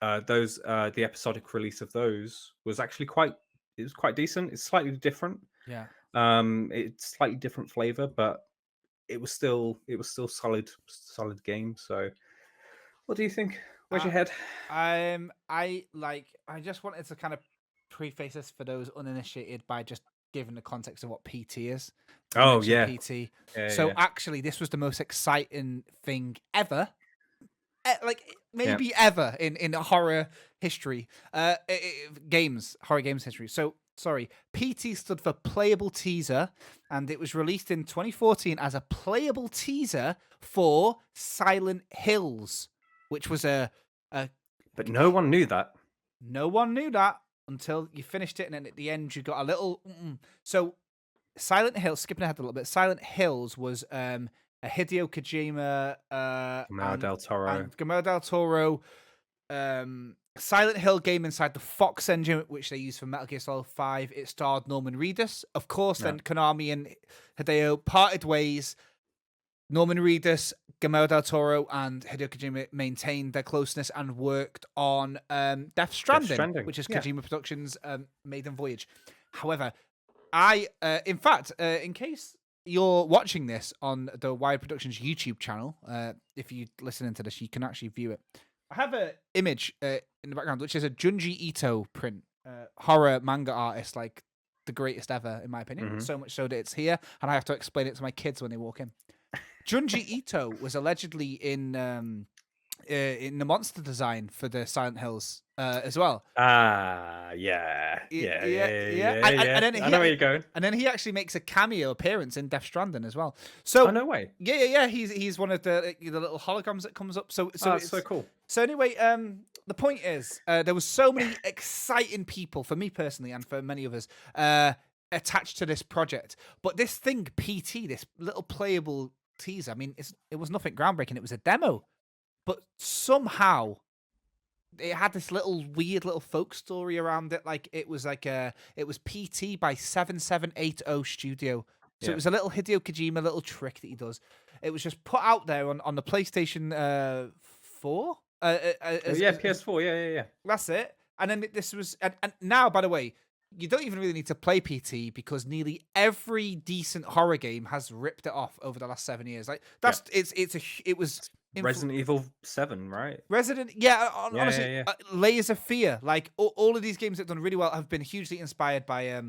the episodic release of those was actually quite decent. It's slightly different, Yeah. it's slightly different flavor, but it was still solid game. So what do you think? Where's your head? I just wanted to kind of preface this for those uninitiated by just giving the context of what PT is. Oh yeah, PT. Yeah, so yeah. actually, this was the most exciting thing ever, like maybe ever in horror history, horror games history. So sorry, PT stood for playable teaser, and it was released in 2014 as a playable teaser for Silent Hills, which was but no one knew that. No one knew that until you finished it, and then at the end you got a little. So, Silent Hill. Skipping ahead a little bit. Silent Hills was a Hideo Kojima, Guillermo del Toro, Silent Hill game inside the Fox engine, which they used for Metal Gear Solid 5. It starred Norman Reedus, of course. Then Konami and Hideo parted ways. Norman Reedus, Guillermo del Toro, and Hideo Kojima maintained their closeness and worked on Death Stranding, which is Kojima Productions' maiden voyage. However, in case you're watching this on the Wired Productions YouTube channel, if you listen into this, you can actually view it. I have an image in the background, which is a Junji Ito print, horror manga artist, like the greatest ever, in my opinion. So much so that it's here, and I have to explain it to my kids when they walk in. Junji Ito was allegedly in the monster design for the Silent Hills as well. Yeah. And then I know where you're going. And then he actually makes a cameo appearance in Death Stranding as well. So, no way. Yeah. He's one of the little holograms that comes up. So it's so cool. So anyway, the point is, there was so many exciting people, for me personally, and for many others, attached to this project. But this thing, PT, this little playable teaser, I mean, it was nothing groundbreaking. It was a demo, but somehow it had this weird little folk story around it. Like it was PT by 7780 Studio. So it was a little Hideo Kojima little trick that he does. It was just put out there on the PlayStation 4. PS4. Yeah. That's it. And then this was, and now, by the way, you don't even really need to play PT because nearly every decent horror game has ripped it off over the last 7 years. Like that's it was Resident Evil 7, right? Honestly, Layers of Fear. Like all of these games that have done really well have been hugely inspired by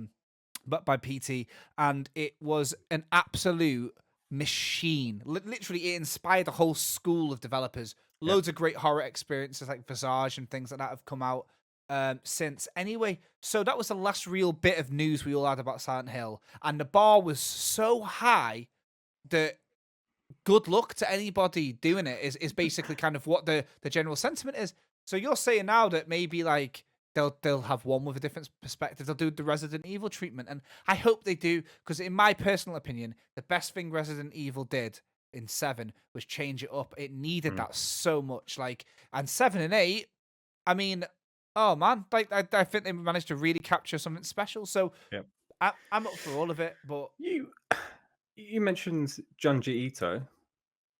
PT, and it was an absolute machine. Literally, it inspired a whole school of developers. Loads of great horror experiences like Visage and things like that have come out since. Anyway, so that was the last real bit of news we all had about Silent Hill, and the bar was so high that good luck to anybody doing it is basically kind of what the general sentiment is. So you're saying now that maybe like they'll have one with a different perspective. They'll do the Resident Evil treatment, and I hope they do, because in my personal opinion, the best thing Resident Evil did in 7 was change it up. It needed that so much. Like, and 7 and 8, I mean, oh man, like I think they managed to really capture something special. So I'm up for all of it. But you mentioned Junji Ito.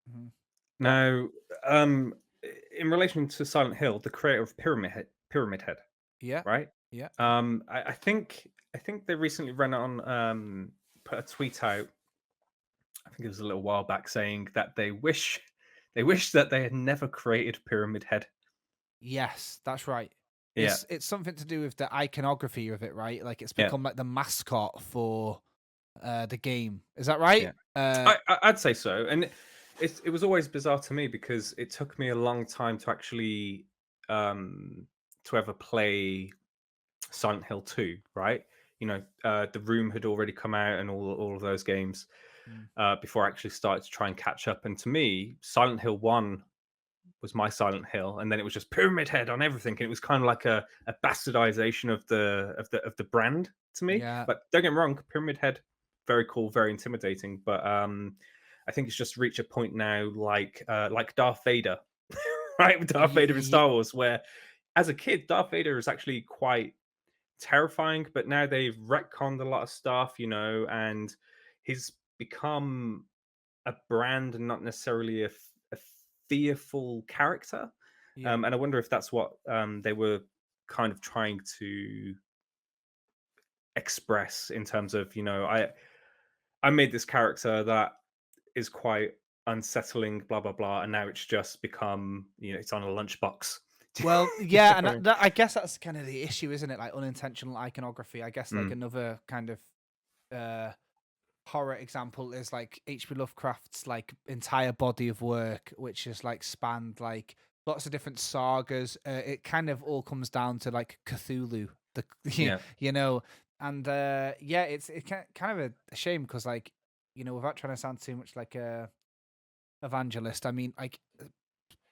Mhm. Now, in relation to Silent Hill, the creator of Pyramid Head, yeah, right? yeah, I think they recently ran on put a tweet out. I think it was a little while back, saying that they wish that they had never created Pyramid Head. yes, that's right. Yeah, It's something to do with the iconography of it, right? Like it's become like the mascot for the game. Is that right? yeah. I'd say so, and it was always bizarre to me because it took me a long time to actually to ever play Silent Hill 2, right? You know, the Room had already come out and all of those games before I actually started to try and catch up. And to me, Silent Hill 1 was my Silent Hill, and then it was just Pyramid Head on everything. And it was kind of like a bastardization of the brand to me. Yeah. But don't get me wrong, Pyramid Head, very cool, very intimidating. But I think it's just reached a point now, like Darth Vader, right? With Darth Vader in Star Wars, where as a kid, Darth Vader is actually quite terrifying, but now they've retconned a lot of stuff, you know, and he's become a brand and not necessarily a fearful character. Yeah. And I wonder if that's what they were kind of trying to express in terms of, you know, I made this character that is quite unsettling, blah blah blah, and now it's just become, you know, it's on a lunchbox. Well, yeah, and I guess that's kind of the issue, isn't it? Like unintentional iconography. I guess like another kind of horror example is like H.P. Lovecraft's like entire body of work, which is like spanned like lots of different sagas. It kind of all comes down to like Cthulhu, you know, and it's kind of a shame because like, you know, without trying to sound too much like a evangelist, I mean like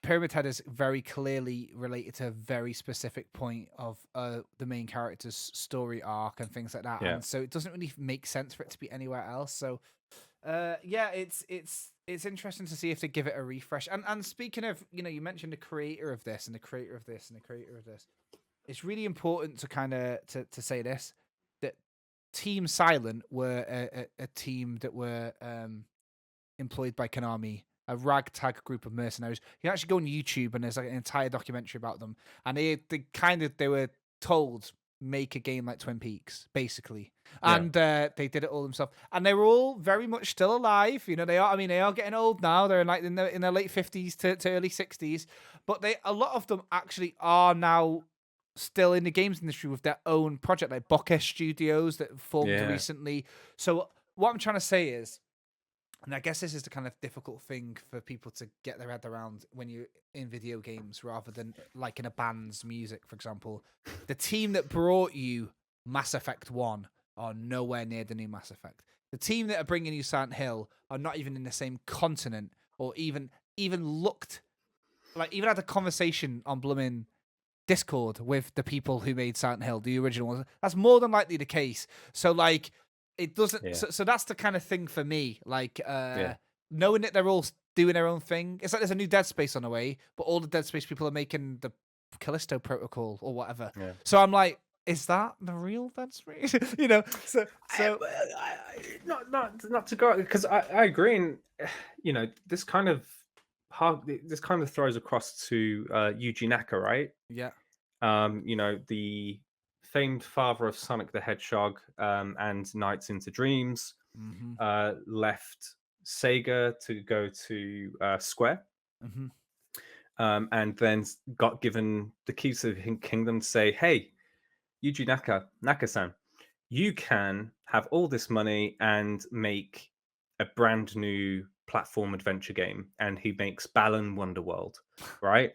Pyramid Head is very clearly related to a very specific point of the main character's story arc and things like that. Yeah. And so it doesn't really make sense for it to be anywhere else. So it's interesting to see if they give it a refresh. And speaking of, you know, you mentioned the creator of this and the creator of this and the creator of this. It's really important to kind of to say this, that Team Silent were a team that were employed by Konami, a ragtag group of mercenaries. You can actually go on YouTube and there's like an entire documentary about them. And they were told make a game like Twin Peaks, basically. And they did it all themselves. And they were all very much still alive. You know, they are getting old now. They're like in their late 50s to early 60s. But a lot of them actually are now still in the games industry with their own project, like Bokeh Studios that formed recently. So what I'm trying to say is, and I guess this is the kind of difficult thing for people to get their head around when you're in video games rather than like in a band's music, for example. The team that brought you Mass Effect 1 are nowhere near the new Mass Effect. The team that are bringing you Silent Hill are not even in the same continent or even looked, like even had a conversation on blooming Discord with the people who made Silent Hill, the original ones. That's more than likely the case. So like, it doesn't. So that's the kind of thing for me. Like knowing that they're all doing their own thing. It's like there's a new Dead Space on the way, but all the Dead Space people are making the Callisto Protocol or whatever. Yeah. So I'm like, is that the real Dead Space? You know. So not to go, because I agree. And you know, this kind of throws across to Yuji Naka, right? Yeah. You know, the famed father of Sonic the Hedgehog and Nights into Dreams, left Sega to go to Square, and then got given the keys to the kingdom to say, hey, Yuji Naka-san, you can have all this money and make a brand new platform adventure game. And he makes Balan Wonderworld, right?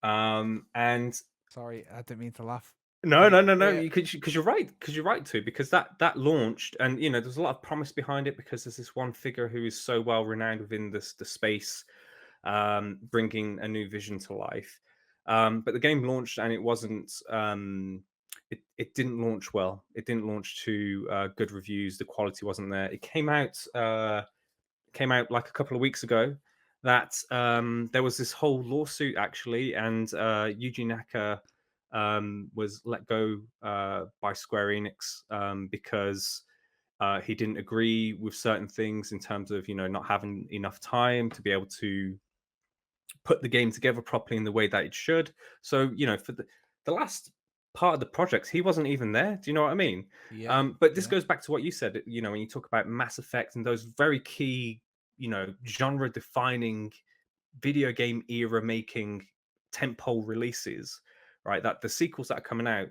And sorry, I didn't mean to laugh. No. Because you're right. Because that launched, and you know, there's a lot of promise behind it because there's this one figure who is so well renowned within the space, bringing a new vision to life. But the game launched and it wasn't. It didn't launch well. It didn't launch to good reviews. The quality wasn't there. It came out like a couple of weeks ago that there was this whole lawsuit actually, and Yuji Naka was let go by Square Enix because he didn't agree with certain things in terms of not having enough time to be able to put the game together properly in the way that it should. So for the last part of the project, he wasn't even there. Do you know what I mean? Yeah. But this goes back to what you said. When you talk about Mass Effect and those very key, genre defining video game era making tentpole releases, right? That the sequels that are coming out,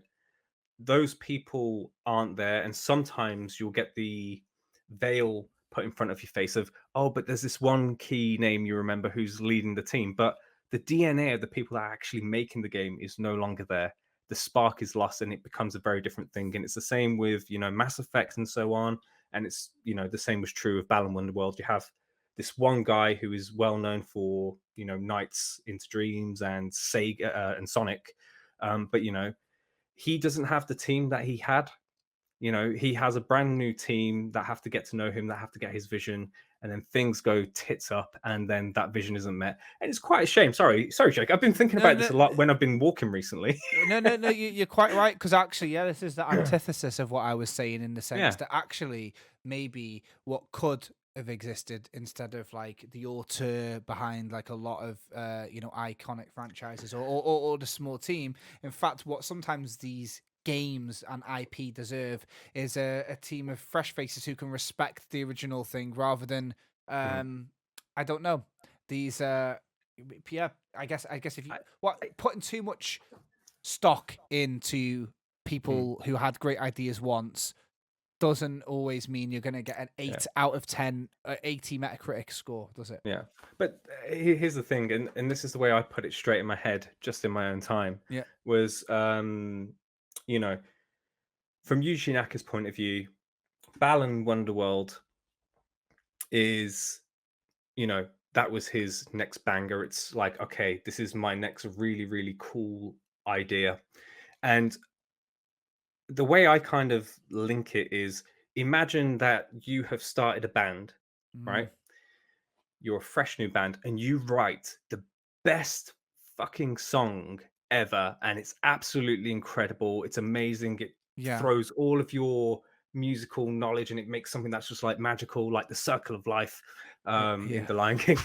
those people aren't there, and sometimes you'll get the veil put in front of your face of, oh, but there's this one key name you remember who's leading the team, but the DNA of the people that are actually making the game is no longer there. The spark is lost and it becomes a very different thing. And it's the same with Mass Effect and so on. And it's the same was true of Balan Wonderworld. You have this one guy who is well known for Nights into Dreams and Sega and Sonic, but he doesn't have the team that he had. He has a brand new team that have to get to know him, that have to get his vision, and then things go tits up, and then that vision isn't met. And it's quite a shame. Sorry, Jake. I've been thinking about this a lot when I've been walking recently. No, you're quite right. Because actually, this is the antithesis of what I was saying, in the sense that actually maybe what could have existed instead of like the auteur behind like a lot of iconic franchises or the small team. In fact, what sometimes these games and IP deserve is a team of fresh faces who can respect the original thing rather than I don't know, these I guess if you putting too much stock into people who had great ideas once doesn't always mean you're going to get an 8 out of 10 80 Metacritic score, does it? Yeah, but here's the thing, and this is the way I put it straight in my head, just in my own time. Was from Yuji Naka's point of view, Balan Wonderworld is, that was his next banger. It's like, okay, this is my next really, really cool idea. And the way I kind of link it is, imagine that you have started a band, right? You're a fresh new band and you write the best fucking song ever, and it's absolutely incredible. It's amazing. It throws all of your musical knowledge and it makes something that's just like magical, like the circle of life in The Lion King.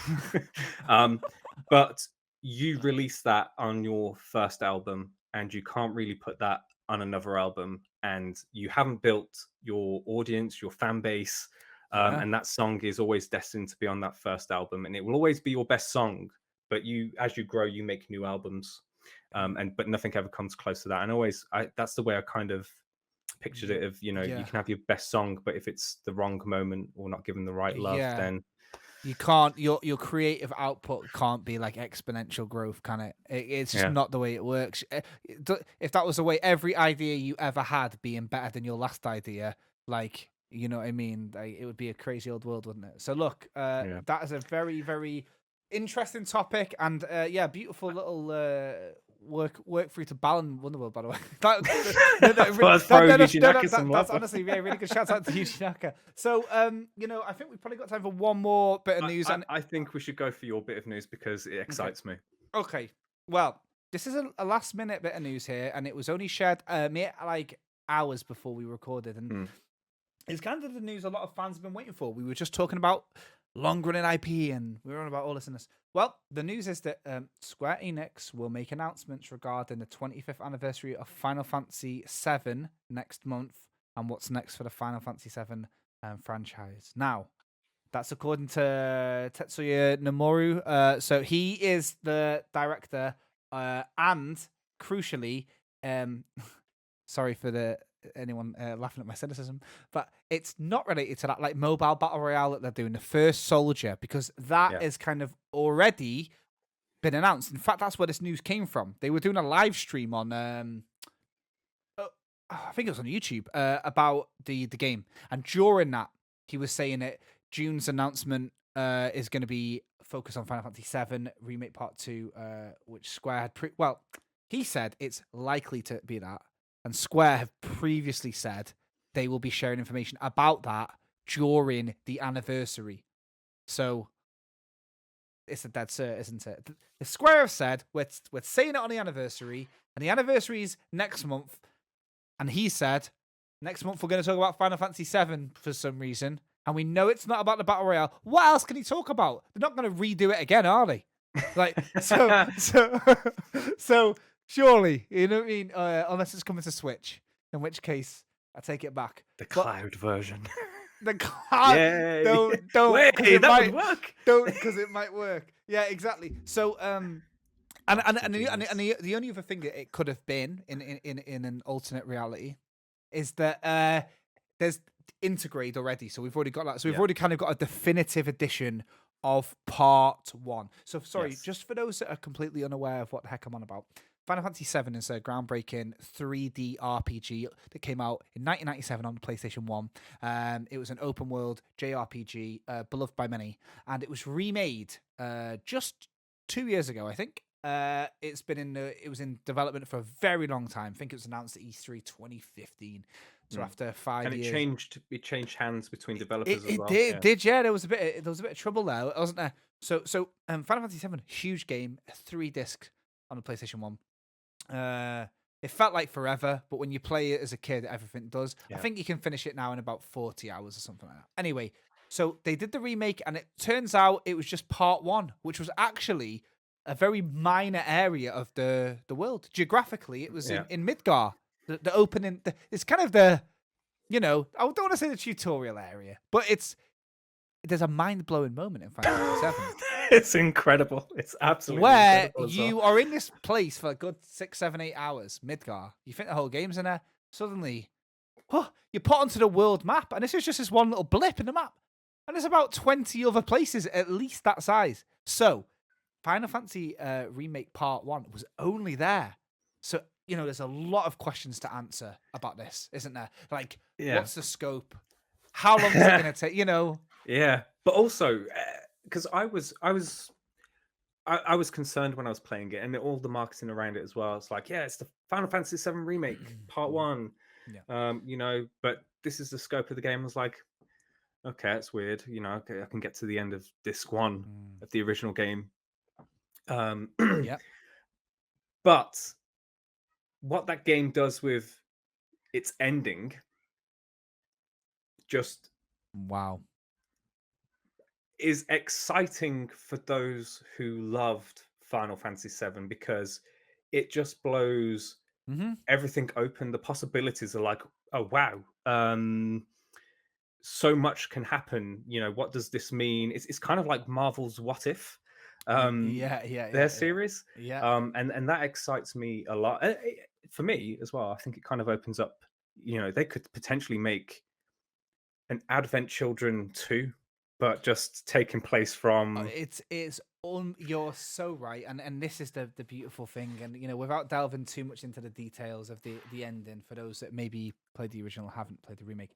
But you release that on your first album and you can't really put that on another album, and you haven't built your audience, your fan base, and that song is always destined to be on that first album, and it will always be your best song. But as you grow, you make new albums, but nothing ever comes close to that. And that's the way I kind of pictured it. Of you can have your best song, but if it's the wrong moment or not given the right love, then you can't. Your creative output can't be like exponential growth, can it? It's just not the way it works. If that was the way every idea you ever had being better than your last idea, like. You know what I mean? Like, it would be a crazy old world, wouldn't it? So look, that is a very, very interesting topic, and beautiful little work for you to Balan Wonderworld, by the way. That's honestly really good. Shout out to Yuji Naka. So I think we've probably got time for one more bit of news. I think we should go for your bit of news because it excites me. Okay. Well, this is a last minute bit of news here, and it was only shared like hours before we recorded, and. It's kind of the news a lot of fans have been waiting for. We were just talking about long-running IP, and we were on about all this and this. Well, the news is that Square Enix will make announcements regarding the 25th anniversary of Final Fantasy VII next month, and what's next for the Final Fantasy VII franchise. Now, that's according to Tetsuya Nomura. So he is the director, and crucially, sorry for anyone laughing at my cynicism, but it's not related to that like mobile battle royale that they're doing, the First Soldier, because that is kind of already been announced. In fact, that's where this news came from. They were doing a live stream on I think it was on YouTube about the game, and during that he was saying it, June's announcement is going to be focused on Final Fantasy VII Remake Part 2, which Square had he said it's likely to be that, and Square have previously said they will be sharing information about that during the anniversary. So it's a dead cert, isn't it? The Square have said we're saying it on the anniversary, and the anniversary is next month. And he said next month we're going to talk about Final Fantasy VII for some reason, and we know it's not about the battle royale. What else can he talk about? They're not going to redo it again, are they? Like so surely, you know what I mean? Unless it's coming to Switch, in which case I take it back. The cloud version. The cloud. Yay. Don't. Wait, that would work. Don't, because it might work. Yeah, exactly. So and the only other thing that it could have been in an alternate reality is that there's Intergrade already. So we've already got that. So we've already kind of got a definitive edition of Part 1. So sorry, just for those that are completely unaware of what the heck I'm on about. Final Fantasy VII is a groundbreaking 3D RPG that came out in 1997 on the PlayStation 1. It was an open world JRPG, beloved by many, and it was remade just 2 years ago, I think. It was in development for a very long time. I think it was announced at E3 2015. So after 5 years, it changed hands between developers as well. It did, yeah. There was a bit of trouble there, wasn't there? So Final Fantasy VII, huge game, 3 discs on the PlayStation 1. It felt like forever, but when you play it as a kid, everything does. I think you can finish it now in about 40 hours or something like that. Anyway, so they did the remake, and it turns out it was just Part 1, which was actually a very minor area of the world. Geographically, it was in Midgar. The opening, it's kind of the, I don't want to say the tutorial area, but there's a mind-blowing moment in Final Fantasy VII. It's incredible. It's absolutely where incredible you are in this place for a good 6, 7, 8 hours, Midgar. You think the whole game's in there. Suddenly, you're put onto the world map, and this is just this one little blip in the map. And there's about 20 other places at least that size. So, Final Fantasy Remake Part 1 was only there. So, there's a lot of questions to answer about this, isn't there? Like, what's the scope? How long is it going to take? Yeah, but also because I was concerned when I was playing it, and all the marketing around it as well. It's like, it's the Final Fantasy VII Remake Part 1. But this is the scope of the game. I was like, okay, it's weird. Okay, I can get to the end of disc 1 of the original game. But what that game does with its ending, just is exciting for those who loved Final Fantasy VII, because it just blows everything open. The possibilities are like, oh wow, so much can happen. What does this mean? It's kind of like Marvel's What If. Their series. And that excites me a lot. For me as well, I think it kind of opens up, they could potentially make an Advent Children 2, but just taking place from you're so right, and this is the beautiful thing, and without delving too much into the details of the ending, for those that maybe played the original, haven't played the remake,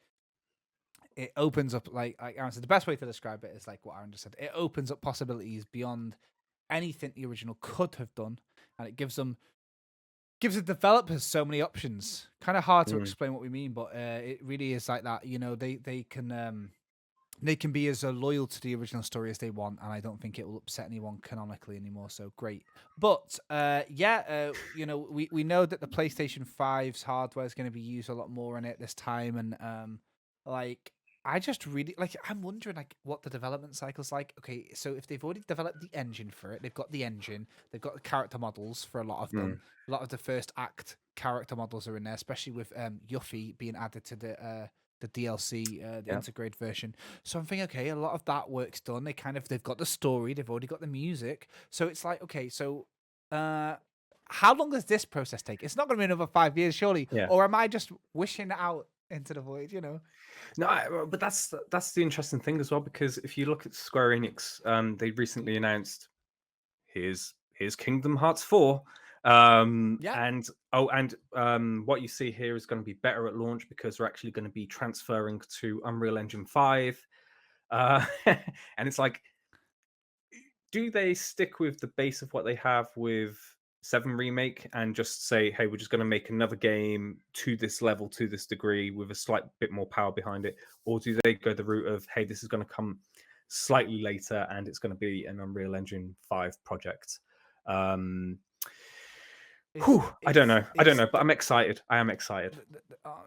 it opens up, like Aaron said, the best way to describe it is like what Aaron just said. It opens up possibilities beyond anything the original could have done, and it gives the developers so many options. Kind of hard to explain what we mean, but it really is like that. They can be as loyal to the original story as they want, and I don't think it will upset anyone canonically anymore. So great. But we know that the PlayStation 5's hardware is going to be used a lot more in it this time, and I just really I'm wondering what the development cycle's like. Okay, so if they've already developed the engine for it, they've got the engine, they've got the character models for a lot of them. A lot of the first act character models are in there, especially with Yuffie being added to the DLC, the integrated version. So I'm thinking, okay, a lot of that work's done. They've got the story, they've already got the music. So it's like, okay, so how long does this process take? It's not going to be another 5 years, surely. Or am I just wishing it out into the void, No, but that's the interesting thing as well, because if you look at Square Enix, they recently announced here's Kingdom Hearts 4. And what you see here is going to be better at launch, because we're actually going to be transferring to Unreal Engine 5. And it's like, do they stick with the base of what they have with 7 Remake and just say, hey, we're just going to make another game to this level, to this degree, with a slight bit more power behind it? Or do they go the route of, hey, this is going to come slightly later and it's going to be an Unreal Engine 5 project? I don't know. But I'm excited. I am excited.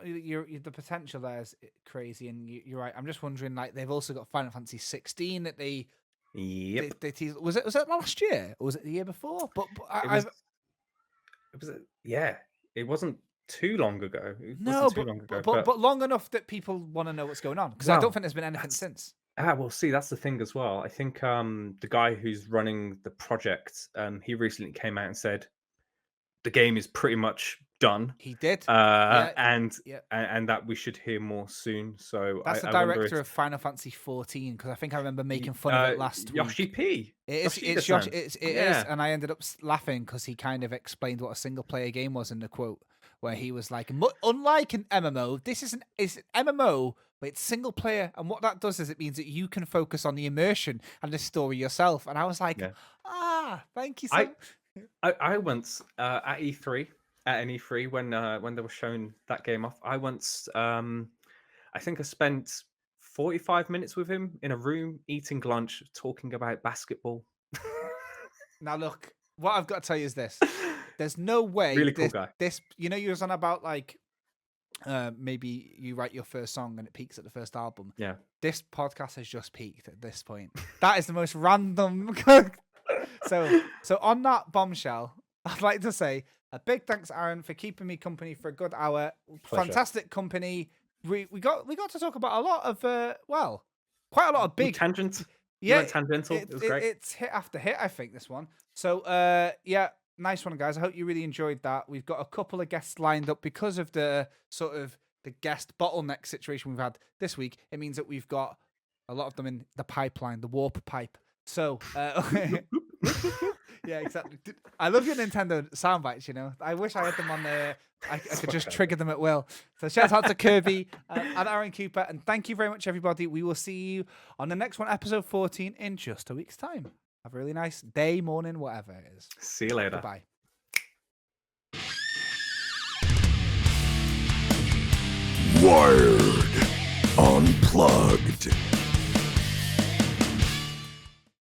The potential there is crazy, and you're right. I'm just wondering, like, they've also got Final Fantasy 16 that they they teased. Was it last year or was it the year before? But it wasn't too long ago. But long enough that people want to know what's going on, because I don't think there's been anything since. Well, see, that's the thing as well. I think the guy who's running the project, he recently came out and said the game is pretty much done. He did, and that we should hear more soon. So that's the director of Final Fantasy 14, because I think I remember making fun of it last week. Yoshi P. It is, and I ended up laughing because he kind of explained what a single player game was in the quote, where he was like, unlike an MMO, this is an MMO, but it's single player, and what that does is it means that you can focus on the immersion and the story yourself. And I was like, thank you so much. I once at E3, at an E3 when they were showing that game off, I once I think I spent 45 minutes with him in a room eating lunch, talking about basketball. Now look, what I've got to tell you is this: there's no way really cool guy. This, you was on about like maybe you write your first song and it peaks at the first album. Yeah, this podcast has just peaked at this point. That is the most random. So on that bombshell, I'd like to say a big thanks, Aaron, for keeping me company for a good hour. Pleasure. Fantastic company. We got to talk about a lot of quite a lot of big tangents. Yeah, tangential. It was great. It's hit after hit, I think, this one. So nice one, guys. I hope you really enjoyed that. We've got a couple of guests lined up because of the sort of the guest bottleneck situation we've had this week. It means that we've got a lot of them in the pipeline, the warp pipe. So yeah, exactly. I love your Nintendo sound bites, I wish I had them on there. I could just trigger them at will. So shout out to Kirby and Aaron Cooper, and thank you very much, everybody. We will see you on the next one, episode 14, in just a week's time. Have a really nice day, morning, whatever it is. See you later. Bye. Wired Unplugged.